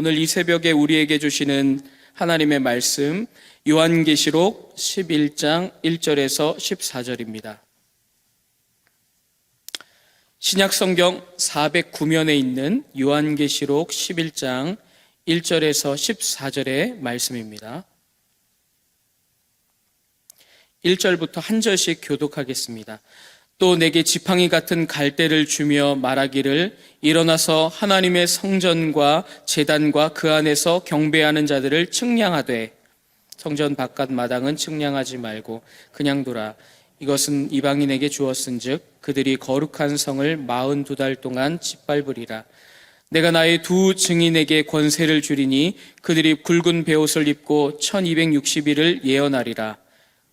오늘 이 새벽에 우리에게 주시는 하나님의 말씀 요한계시록 11장 1절에서 14절입니다. 신약성경 409면에 있는 요한계시록 11장 1절에서 14절의 말씀입니다. 1절부터 한 절씩 교독하겠습니다. 또 내게 지팡이 같은 갈대를 주며 말하기를 일어나서 하나님의 성전과 제단과 그 안에서 경배하는 자들을 측량하되 성전 바깥 마당은 측량하지 말고 그냥 두라. 이것은 이방인에게 주었은즉 그들이 거룩한 성을 42달 동안 짓밟으리라. 내가 나의 두 증인에게 권세를 주리니 그들이 굵은 베옷을 입고 1260일을 예언하리라.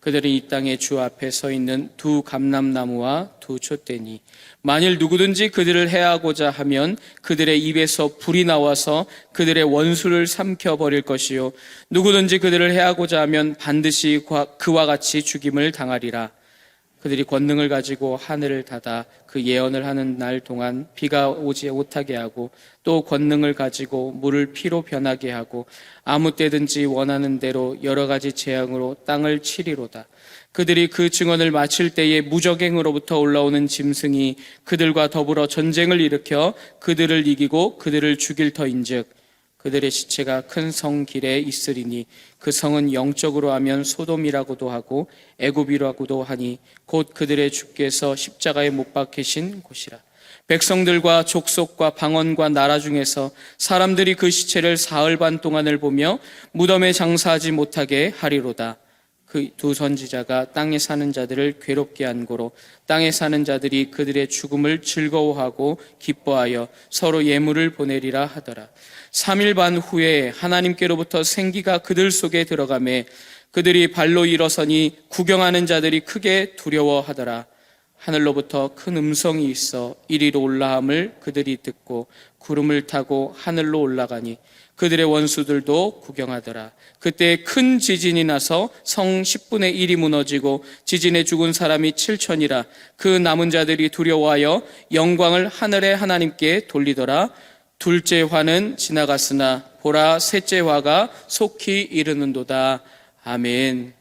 그들은 이 땅의 주 앞에 서 있는 두 감람나무와 두 촛대니 만일 누구든지 그들을 해하고자 하면 그들의 입에서 불이 나와서 그들의 원수를 삼켜버릴 것이요 누구든지 그들을 해하고자 하면 반드시 그와 같이 죽임을 당하리라. 그들이 권능을 가지고 하늘을 닫아 그 예언을 하는 날 동안 비가 오지 못하게 하고 또 권능을 가지고 물을 피로 변하게 하고 아무 때든지 원하는 대로 여러 가지 재앙으로 땅을 치리로다. 그들이 그 증언을 마칠 때에 무적행으로부터 올라오는 짐승이 그들과 더불어 전쟁을 일으켜 그들을 이기고 그들을 죽일 터인즉 그들의 시체가 큰 성 길에 있으리니 그 성은 영적으로 하면 소돔이라고도 하고 애굽이라고도 하니 곧 그들의 주께서 십자가에 못 박히신 곳이라. 백성들과 족속과 방언과 나라 중에서 사람들이 그 시체를 사흘 반 동안을 보며 무덤에 장사하지 못하게 하리로다. 그 두 선지자가 땅에 사는 자들을 괴롭게 한 고로 땅에 사는 자들이 그들의 죽음을 즐거워하고 기뻐하여 서로 예물을 보내리라 하더라. 3일 반 후에 하나님께로부터 생기가 그들 속에 들어가매 그들이 발로 일어서니 구경하는 자들이 크게 두려워하더라. 하늘로부터 큰 음성이 있어 이리로 올라함을 그들이 듣고 구름을 타고 하늘로 올라가니 그들의 원수들도 구경하더라. 그때 큰 지진이 나서 성 10분의 1이 무너지고 지진에 죽은 사람이 7천이라. 그 남은 자들이 두려워하여 영광을 하늘의 하나님께 돌리더라. 둘째 화는 지나갔으나 보라 셋째 화가 속히 이르는도다. 아멘.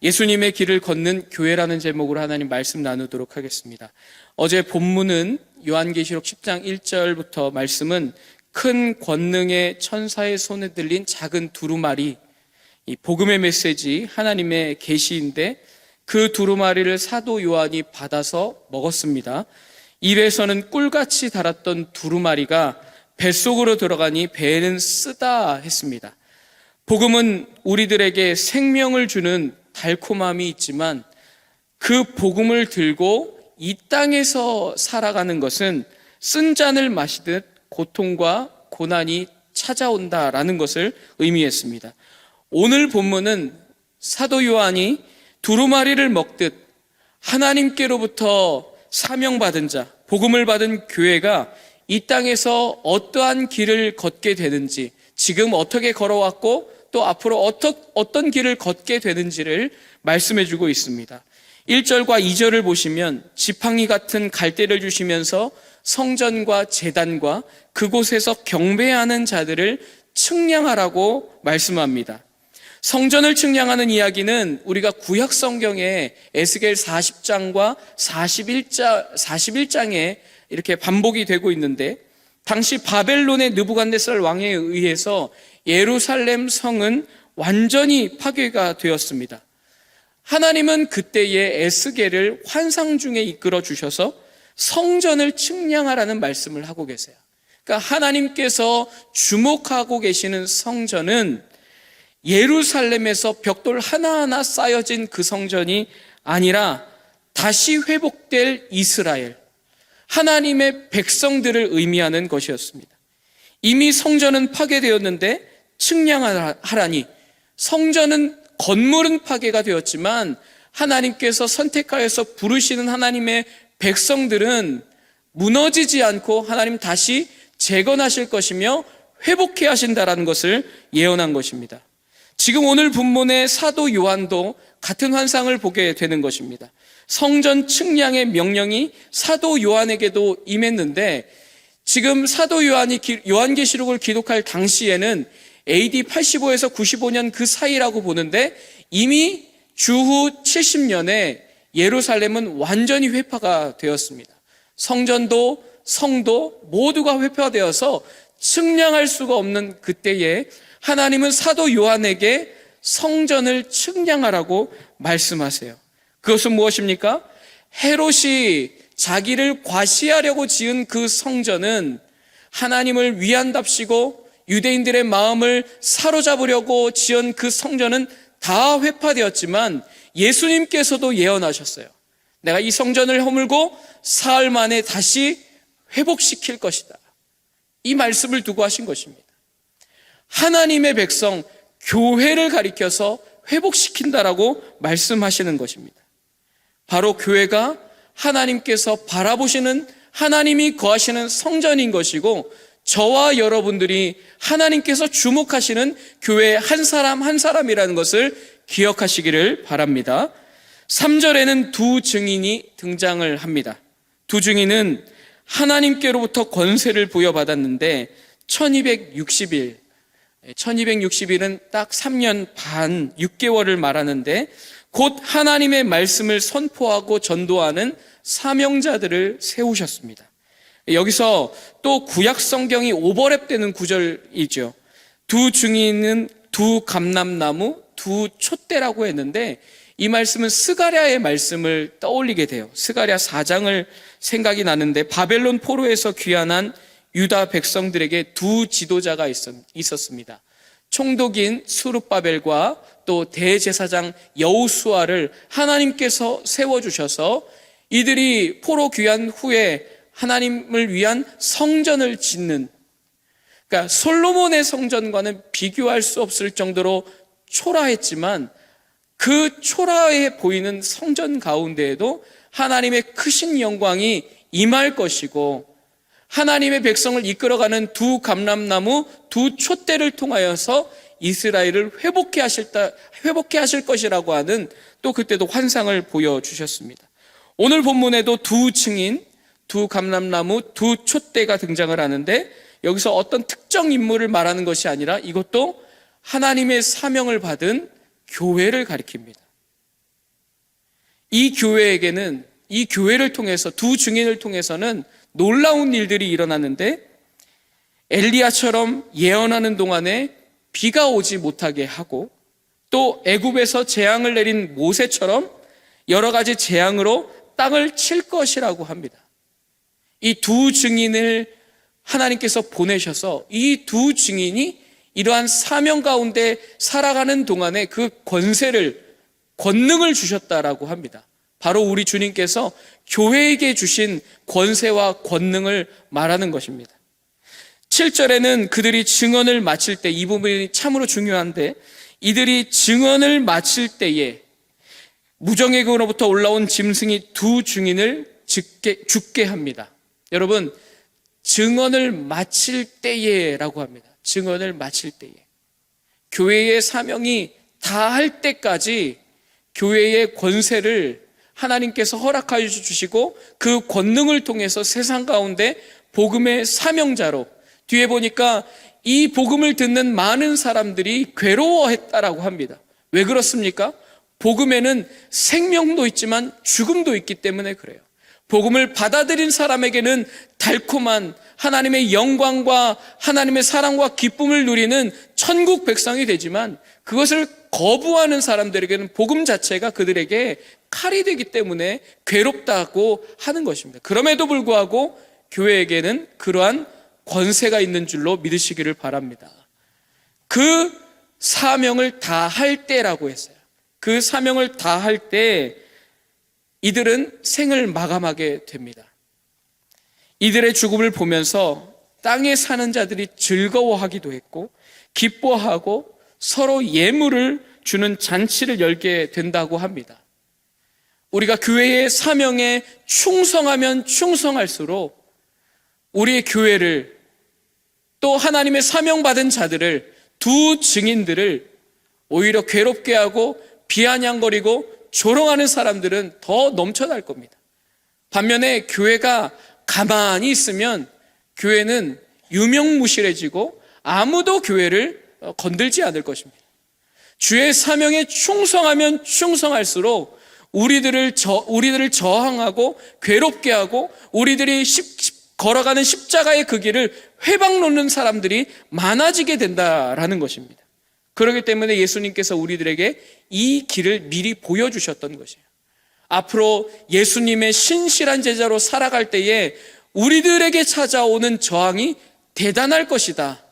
예수님의 길을 걷는 교회라는 제목으로 하나님 말씀 나누도록 하겠습니다. 어제 본문은 요한계시록 10장 1절부터 말씀은 큰 권능의 천사의 손에 들린 작은 두루마리, 이 복음의 메시지 하나님의 계시인데 그 두루마리를 사도 요한이 받아서 먹었습니다. 입에서는 꿀같이 달았던 두루마리가 뱃속으로 들어가니 배는 쓰다 했습니다. 복음은 우리들에게 생명을 주는 달콤함이 있지만 그 복음을 들고 이 땅에서 살아가는 것은 쓴 잔을 마시듯 고통과 고난이 찾아온다라는 것을 의미했습니다. 오늘 본문은 사도 요한이 두루마리를 먹듯 하나님께로부터 사명받은 자, 복음을 받은 교회가 이 땅에서 어떠한 길을 걷게 되는지, 지금 어떻게 걸어왔고 또 앞으로 어떤 길을 걷게 되는지를 말씀해주고 있습니다. 1절과 2절을 보시면 지팡이 같은 갈대를 주시면서 성전과 제단과 그곳에서 경배하는 자들을 측량하라고 말씀합니다. 성전을 측량하는 이야기는 우리가 구약 성경에 에스겔 40장과 41장에 이렇게 반복이 되고 있는데 당시 바벨론의 느부갓네살 왕에 의해서 예루살렘 성은 완전히 파괴가 되었습니다. 하나님은 그때의 에스겔을 환상 중에 이끌어 주셔서 성전을 측량하라는 말씀을 하고 계세요. 그러니까 하나님께서 주목하고 계시는 성전은 예루살렘에서 벽돌 하나하나 쌓여진 그 성전이 아니라 다시 회복될 이스라엘, 하나님의 백성들을 의미하는 것이었습니다. 이미 성전은 파괴되었는데 측량하라니, 성전은 건물은 파괴가 되었지만 하나님께서 선택하여서 부르시는 하나님의 백성들은 무너지지 않고 하나님 다시 재건하실 것이며 회복해 하신다라는 것을 예언한 것입니다. 지금 오늘 본문의 사도 요한도 같은 환상을 보게 되는 것입니다. 성전 측량의 명령이 사도 요한에게도 임했는데 지금 사도 요한이 요한계시록을 기록할 당시에는 AD 85에서 95년 그 사이라고 보는데 이미 주후 70년에 예루살렘은 완전히 회파가 되었습니다. 성전도 성도 모두가 회파되어서 측량할 수가 없는 그때에 하나님은 사도 요한에게 성전을 측량하라고 말씀하세요. 그것은 무엇입니까? 헤롯이 자기를 과시하려고 지은 그 성전은 하나님을 위한답시고 유대인들의 마음을 사로잡으려고 지은 그 성전은 다 회파되었지만 예수님께서도 예언하셨어요. 내가 이 성전을 허물고 사흘 만에 다시 회복시킬 것이다. 이 말씀을 두고 하신 것입니다. 하나님의 백성, 교회를 가리켜서 회복시킨다라고 말씀하시는 것입니다. 바로 교회가 하나님께서 바라보시는, 하나님이 거하시는 성전인 것이고, 저와 여러분들이 하나님께서 주목하시는 교회 한 사람 한 사람이라는 것을 기억하시기를 바랍니다. 3절에는 두 증인이 등장을 합니다. 두 증인은 하나님께로부터 권세를 부여받았는데 1260일은 딱 3년 반 6개월을 말하는데 곧 하나님의 말씀을 선포하고 전도하는 사명자들을 세우셨습니다. 여기서 또 구약 성경이 오버랩되는 구절이죠. 두 증인은 두 감람나무, 두 촛대라고 했는데 이 말씀은 스가랴의 말씀을 떠올리게 돼요. 스가랴 4장을 생각이 나는데 바벨론 포로에서 귀환한 유다 백성들에게 두 지도자가 있었습니다. 총독인 스룹바벨과 또 대제사장 여호수아를 하나님께서 세워주셔서 이들이 포로 귀환 후에 하나님을 위한 성전을 짓는, 그러니까 솔로몬의 성전과는 비교할 수 없을 정도로 초라했지만 그 초라해 보이는 성전 가운데에도 하나님의 크신 영광이 임할 것이고 하나님의 백성을 이끌어가는 두 감람나무, 두 촛대를 통하여서 이스라엘을 회복해 하실 것이라고 하는 또 그때도 환상을 보여주셨습니다. 오늘 본문에도 두 증인, 두 감람나무, 두 촛대가 등장을 하는데 여기서 어떤 특정 인물을 말하는 것이 아니라 이것도 하나님의 사명을 받은 교회를 가리킵니다. 이 교회에게는, 이 교회를 통해서, 두 증인을 통해서는 놀라운 일들이 일어나는데 엘리야처럼 예언하는 동안에 비가 오지 못하게 하고 또 애굽에서 재앙을 내린 모세처럼 여러 가지 재앙으로 땅을 칠 것이라고 합니다. 이 두 증인을 하나님께서 보내셔서 이 두 증인이 이러한 사명 가운데 살아가는 동안에 그 권능을 주셨다라고 합니다. 바로 우리 주님께서 교회에게 주신 권세와 권능을 말하는 것입니다. 7절에는 그들이 증언을 마칠 때, 이 부분이 참으로 중요한데 이들이 증언을 마칠 때에 무정에게로부터 올라온 짐승이 두 증인을 죽게 합니다. 여러분, 증언을 마칠 때에라고 합니다. 증언을 마칠 때에. 교회의 사명이 다 할 때까지 교회의 권세를 하나님께서 허락하여 주시고 그 권능을 통해서 세상 가운데 복음의 사명자로, 뒤에 보니까 이 복음을 듣는 많은 사람들이 괴로워했다라고 합니다. 왜 그렇습니까? 복음에는 생명도 있지만 죽음도 있기 때문에 그래요. 복음을 받아들인 사람에게는 달콤한 하나님의 영광과 하나님의 사랑과 기쁨을 누리는 천국 백성이 되지만 그것을 거부하는 사람들에게는 복음 자체가 그들에게 칼이 되기 때문에 괴롭다고 하는 것입니다. 그럼에도 불구하고 교회에게는 그러한 권세가 있는 줄로 믿으시기를 바랍니다. 그 사명을 다 할 때라고 했어요. 그 사명을 다 할 때 이들은 생을 마감하게 됩니다. 이들의 죽음을 보면서 땅에 사는 자들이 즐거워하기도 했고 기뻐하고 서로 예물을 주는 잔치를 열게 된다고 합니다. 우리가 교회의 사명에 충성하면 충성할수록 우리의 교회를, 또 하나님의 사명받은 자들을, 두 증인들을 오히려 괴롭게 하고 비아냥거리고 조롱하는 사람들은 더 넘쳐날 겁니다. 반면에 교회가 가만히 있으면 교회는 유명무실해지고 아무도 교회를 건들지 않을 것입니다. 주의 사명에 충성하면 충성할수록 우리들을 저항하고 괴롭게 하고 우리들이 걸어가는 십자가의 그 길을 회방 놓는 사람들이 많아지게 된다라는 것입니다. 그렇기 때문에 예수님께서 우리들에게 이 길을 미리 보여주셨던 것이에요. 앞으로 예수님의 신실한 제자로 살아갈 때에 우리들에게 찾아오는 저항이 대단할 것이다.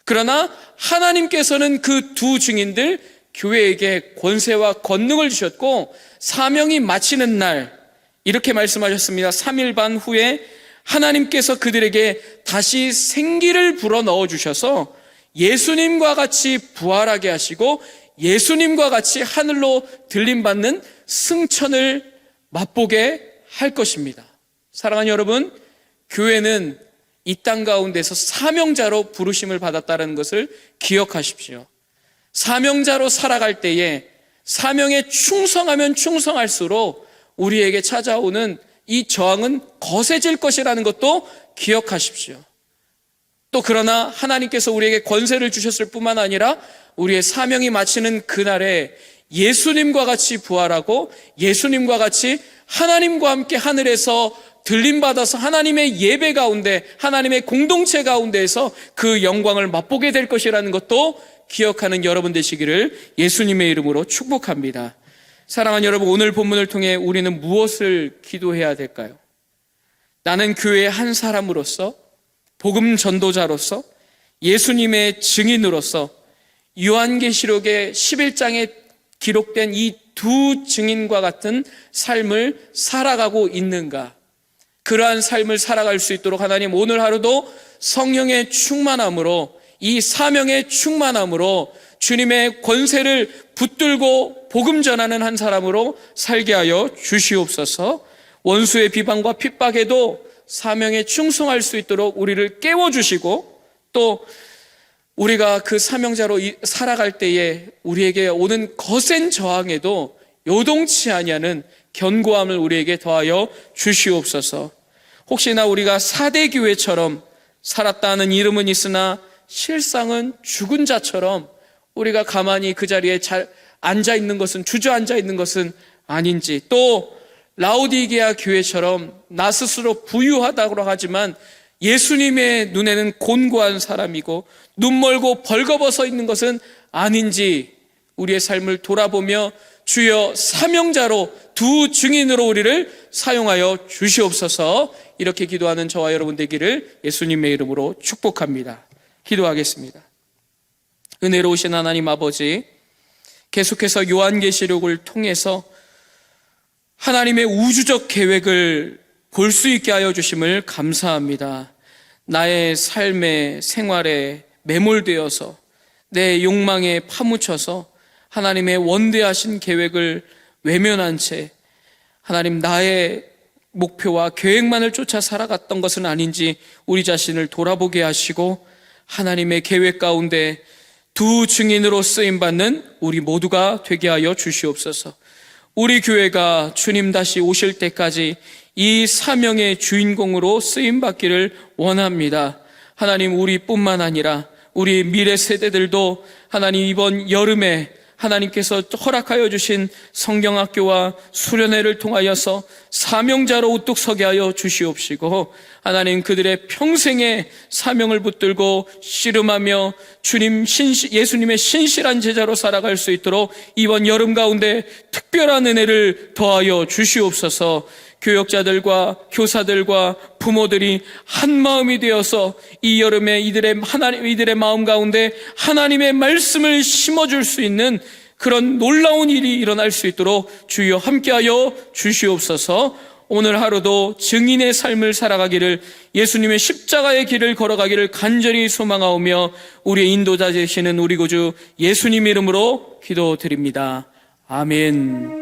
그러나 하나님께서는 그 두 증인들 교회에게 권세와 권능을 주셨고 사명이 마치는 날 이렇게 말씀하셨습니다. 3일 반 후에 하나님께서 그들에게 다시 생기를 불어넣어 주셔서 예수님과 같이 부활하게 하시고 예수님과 같이 하늘로 들림받는 승천을 맛보게 할 것입니다. 사랑하는 여러분, 교회는 이 땅 가운데서 사명자로 부르심을 받았다는 것을 기억하십시오. 사명자로 살아갈 때에 사명에 충성하면 충성할수록 우리에게 찾아오는 이 저항은 거세질 것이라는 것도 기억하십시오. 또 그러나 하나님께서 우리에게 권세를 주셨을 뿐만 아니라 우리의 사명이 마치는 그날에 예수님과 같이 부활하고 예수님과 같이 하나님과 함께 하늘에서 들림받아서 하나님의 예배 가운데 하나님의 공동체 가운데에서 그 영광을 맛보게 될 것이라는 것도 기억하는 여러분 되시기를 예수님의 이름으로 축복합니다. 사랑하는 여러분, 오늘 본문을 통해 우리는 무엇을 기도해야 될까요? 나는 교회의 한 사람으로서 복음 전도자로서 예수님의 증인으로서 요한계시록의 11장에 기록된 이 두 증인과 같은 삶을 살아가고 있는가? 그러한 삶을 살아갈 수 있도록 하나님 오늘 하루도 성령의 충만함으로 이 사명의 충만함으로 주님의 권세를 붙들고 복음 전하는 한 사람으로 살게 하여 주시옵소서. 원수의 비방과 핍박에도 사명에 충성할 수 있도록 우리를 깨워주시고 또 우리가 그 사명자로 살아갈 때에 우리에게 오는 거센 저항에도 요동치 아니하는 견고함을 우리에게 더하여 주시옵소서. 혹시나 우리가 사대교회처럼 살았다는 이름은 있으나 실상은 죽은 자처럼 우리가 가만히 그 자리에 잘 앉아있는 것은 주저앉아있는 것은 아닌지, 또 라오디게아 교회처럼 나 스스로 부유하다고 하지만 예수님의 눈에는 곤고한 사람이고 눈 멀고 벌거벗어 있는 것은 아닌지 우리의 삶을 돌아보며 주여 사명자로 두 증인으로 우리를 사용하여 주시옵소서. 이렇게 기도하는 저와 여러분 되기를 예수님의 이름으로 축복합니다. 기도하겠습니다. 은혜로우신 하나님 아버지, 계속해서 요한계시록을 통해서 하나님의 우주적 계획을 볼 수 있게 하여 주심을 감사합니다. 나의 삶의 생활에 매몰되어서 내 욕망에 파묻혀서 하나님의 원대하신 계획을 외면한 채 하나님 나의 목표와 계획만을 쫓아 살아갔던 것은 아닌지 우리 자신을 돌아보게 하시고 하나님의 계획 가운데 두 증인으로 쓰임받는 우리 모두가 되게 하여 주시옵소서. 우리 교회가 주님 다시 오실 때까지 이 사명의 주인공으로 쓰임받기를 원합니다. 하나님, 우리뿐만 아니라 우리 미래 세대들도 하나님 이번 여름에 하나님께서 허락하여 주신 성경학교와 수련회를 통하여서 사명자로 우뚝 서게 하여 주시옵시고 하나님 그들의 평생의 사명을 붙들고 씨름하며 예수님의 신실한 제자로 살아갈 수 있도록 이번 여름 가운데 특별한 은혜를 더하여 주시옵소서. 교역자들과 교사들과 부모들이 한 마음이 되어서 이 여름에 이들의 마음 가운데 하나님의 말씀을 심어줄 수 있는 그런 놀라운 일이 일어날 수 있도록 주여 함께하여 주시옵소서. 오늘 하루도 증인의 삶을 살아가기를, 예수님의 십자가의 길을 걸어가기를 간절히 소망하오며 우리의 인도자 되시는 우리 구주 예수님 이름으로 기도드립니다. 아멘.